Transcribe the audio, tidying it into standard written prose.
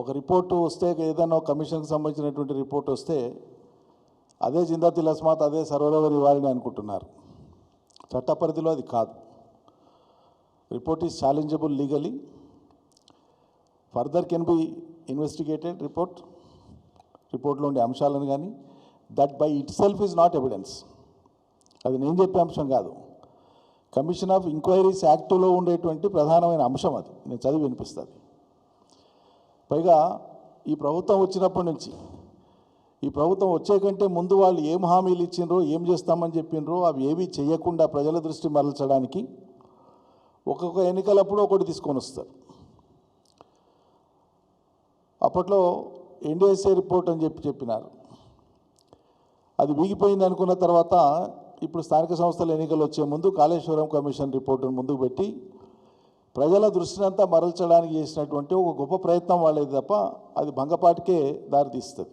ఒక రిపోర్టు వస్తే ఏదైనా కమిషన్కి సంబంధించినటువంటి రిపోర్ట్ వస్తే అదే జిందా తిలస్మాత్ అదే సర్వరోవర్ ఇవ్వాలని అనుకుంటున్నారు. చట్ట పరిధిలో అది కాదు. Report is challengeable legally. Further can be investigated రిపోర్ట్లో ఉండే అంశాలను కానీ that by itself is not evidence. అది నేను చెప్పే అంశం కాదు. కమిషన్ ఆఫ్ ఎంక్వైరీస్ యాక్టులో ఉండేటువంటి ప్రధానమైన అంశం అది. నేను చదివి వినిపిస్తుంది. పైగా ఈ ప్రభుత్వం వచ్చినప్పటి నుంచి ఈ ప్రభుత్వం వచ్చే కంటే ముందు వాళ్ళు ఏం హామీలు ఇచ్చిండ్రో ఏం చేస్తామని చెప్పిండ్రో అవి ఏవి చేయకుండా ప్రజల దృష్టి మరల్చడానికి ఒక్కొక్క ఎన్నికలప్పుడు ఒకటి తీసుకొని వస్తారు. అప్పట్లో ఎన్డీఎస్ఏ రిపోర్ట్ అని చెప్పినారు. అది వీగిపోయింది అనుకున్న తర్వాత ఇప్పుడు స్థానిక సంస్థల ఎన్నికలు వచ్చే ముందు కాళేశ్వరం కమిషన్ రిపోర్టును ముందుకు పెట్టి ప్రజల దృష్టినంతా మరల్చడానికి చేసినటువంటి ఒక గొప్ప ప్రయత్నం వాళ్ళేది తప్ప అది భంగపాటికే దారితీస్తుంది.